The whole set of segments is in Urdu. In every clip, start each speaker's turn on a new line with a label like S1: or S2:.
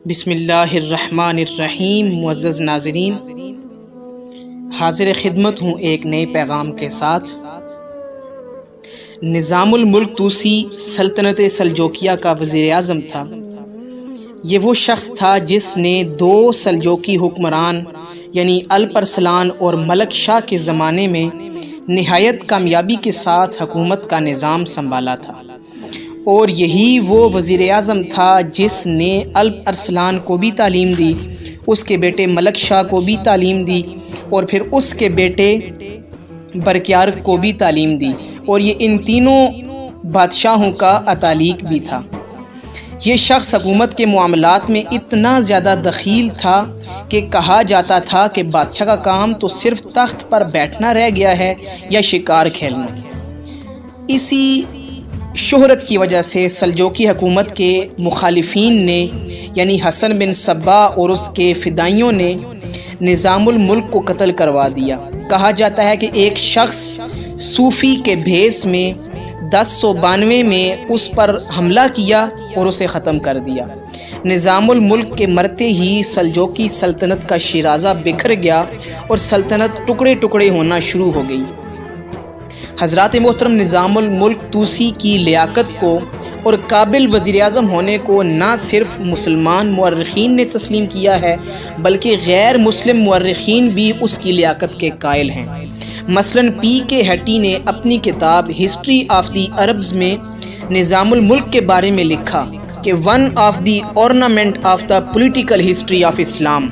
S1: بسم اللہ الرحمن الرحیم۔ معزز ناظرین، حاضر خدمت ہوں ایک نئے پیغام کے ساتھ۔ نظام الملک طوسی سلطنت سلجوقیہ کا وزیر اعظم تھا۔ یہ وہ شخص تھا جس نے 2 سلجوقی حکمران یعنی الپرسلان اور ملک شاہ کے زمانے میں نہایت کامیابی کے ساتھ حکومت کا نظام سنبھالا تھا، اور یہی وہ وزیر اعظم تھا جس نے الپ ارسلان کو بھی تعلیم دی، اس کے بیٹے ملک شاہ کو بھی تعلیم دی، اور پھر اس کے بیٹے برکیار کو بھی تعلیم دی، اور یہ ان تینوں بادشاہوں کا اتالیق بھی تھا۔ یہ شخص حکومت کے معاملات میں اتنا زیادہ دخیل تھا کہ کہا جاتا تھا کہ بادشاہ کا کام تو صرف تخت پر بیٹھنا رہ گیا ہے یا شکار کھیلنا۔ اسی شہرت کی وجہ سے سلجوقی حکومت کے مخالفین نے یعنی حسن بن صبا اور اس کے فدائیوں نے نظام الملک کو قتل کروا دیا۔ کہا جاتا ہے کہ ایک شخص صوفی کے بھیس میں 1092 میں اس پر حملہ کیا اور اسے ختم کر دیا۔ نظام الملک کے مرتے ہی سلجوقی سلطنت کا شیرازہ بکھر گیا اور سلطنت ٹکڑے ٹکڑے ہونا شروع ہو گئی۔ حضرات محترم، نظام الملک طوسی کی لیاقت کو اور قابل وزیر اعظم ہونے کو نہ صرف مسلمان مورخین نے تسلیم کیا ہے بلکہ غیر مسلم مورخین بھی اس کی لیاقت کے قائل ہیں۔ مثلاً پی کے ہیٹی نے اپنی کتاب ہسٹری آف دی عربز میں نظام الملک کے بارے میں لکھا کہ one of the ornament of the political history of Islam,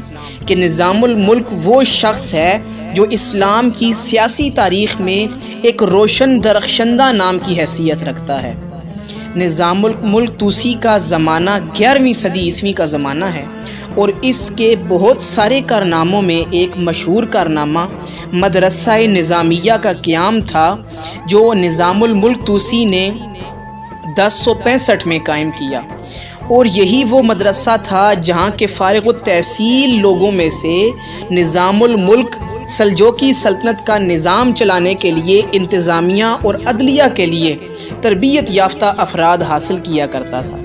S1: کہ نظام الملک وہ شخص ہے جو اسلام کی سیاسی تاریخ میں ایک روشن درخشندہ نام کی حیثیت رکھتا ہے۔ نظام الملک طوسی کا زمانہ 11ویں صدی عیسوی کا زمانہ ہے، اور اس کے بہت سارے کارناموں میں ایک مشہور کارنامہ مدرسہ نظامیہ کا قیام تھا، جو نظام الملک طوسی نے 1065 میں قائم کیا، اور یہی وہ مدرسہ تھا جہاں کے فارغ التحصیل لوگوں میں سے نظام الملک سلجوقی سلطنت کا نظام چلانے کے لیے انتظامیہ اور عدلیہ کے لیے تربیت یافتہ افراد حاصل کیا کرتا تھا۔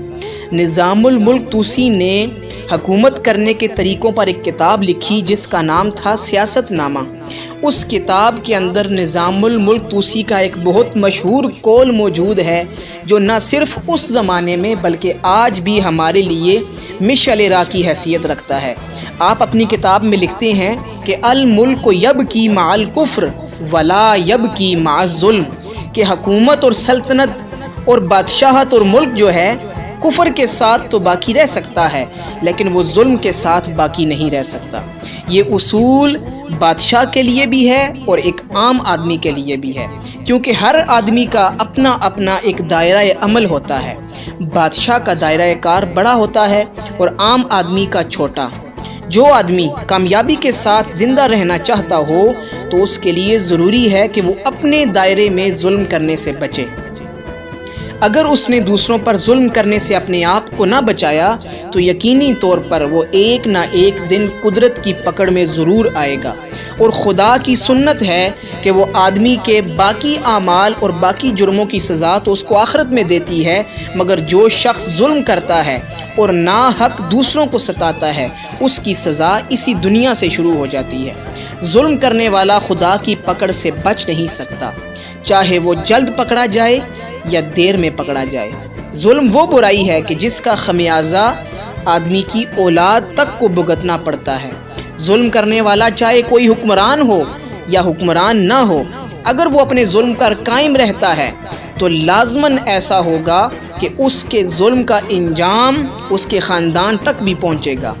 S1: نظام الملک طوسی نے حکومت کرنے کے طریقوں پر ایک کتاب لکھی جس کا نام تھا سیاست نامہ۔ اس کتاب کے اندر نظام الملک طوسی کا ایک بہت مشہور قول موجود ہے جو نہ صرف اس زمانے میں بلکہ آج بھی ہمارے لیے مشعل راہ کی حیثیت رکھتا ہے۔ آپ اپنی کتاب میں لکھتے ہیں کہ الملک یبکی مع الکفر ولا یبکی مع الظلم، کہ حکومت اور سلطنت اور بادشاہت اور ملک جو ہے کفر کے ساتھ تو باقی رہ سکتا ہے لیکن وہ ظلم کے ساتھ باقی نہیں رہ سکتا۔ یہ اصول بادشاہ کے لیے بھی ہے اور ایک عام آدمی کے لیے بھی ہے، کیونکہ ہر آدمی کا اپنا اپنا ایک دائرہ عمل ہوتا ہے۔ بادشاہ کا دائرہ کار بڑا ہوتا ہے اور عام آدمی کا چھوٹا۔ جو آدمی کامیابی کے ساتھ زندہ رہنا چاہتا ہو تو اس کے لیے ضروری ہے کہ وہ اپنے دائرے میں ظلم کرنے سے بچے۔ اگر اس نے دوسروں پر ظلم کرنے سے اپنے آپ کو نہ بچایا تو یقینی طور پر وہ ایک نہ ایک دن قدرت کی پکڑ میں ضرور آئے گا، اور خدا کی سنت ہے کہ وہ آدمی کے باقی اعمال اور باقی جرموں کی سزا تو اس کو آخرت میں دیتی ہے، مگر جو شخص ظلم کرتا ہے اور ناحق دوسروں کو ستاتا ہے اس کی سزا اسی دنیا سے شروع ہو جاتی ہے۔ ظلم کرنے والا خدا کی پکڑ سے بچ نہیں سکتا، چاہے وہ جلد پکڑا جائے یا دیر میں پکڑا جائے۔ ظلم وہ برائی ہے کہ جس کا خمیازہ آدمی کی اولاد تک کو بھگتنا پڑتا ہے۔ ظلم کرنے والا چاہے کوئی حکمران ہو یا حکمران نہ ہو، اگر وہ اپنے ظلم پر قائم رہتا ہے تو لازماً ایسا ہوگا کہ اس کے ظلم کا انجام اس کے خاندان تک بھی پہنچے گا۔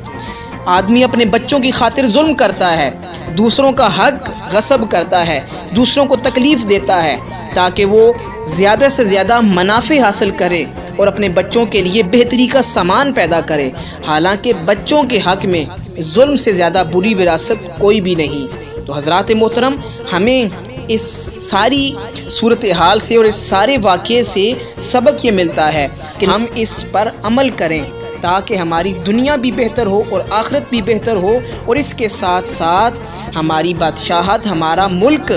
S1: آدمی اپنے بچوں کی خاطر ظلم کرتا ہے، دوسروں کا حق غصب کرتا ہے، دوسروں کو تکلیف دیتا ہے تاکہ وہ زیادہ سے زیادہ منافع حاصل کرے اور اپنے بچوں کے لیے بہتری کا سامان پیدا کرے، حالانکہ بچوں کے حق میں ظلم سے زیادہ بری وراثت کوئی بھی نہیں۔ تو حضرات محترم، ہمیں اس ساری صورتحال سے اور اس سارے واقعے سے سبق یہ ملتا ہے کہ ہم اس پر عمل کریں تاکہ ہماری دنیا بھی بہتر ہو اور آخرت بھی بہتر ہو، اور اس کے ساتھ ساتھ ہماری بادشاہت، ہمارا ملک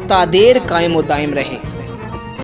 S1: تا دیر قائم و دائم رہے۔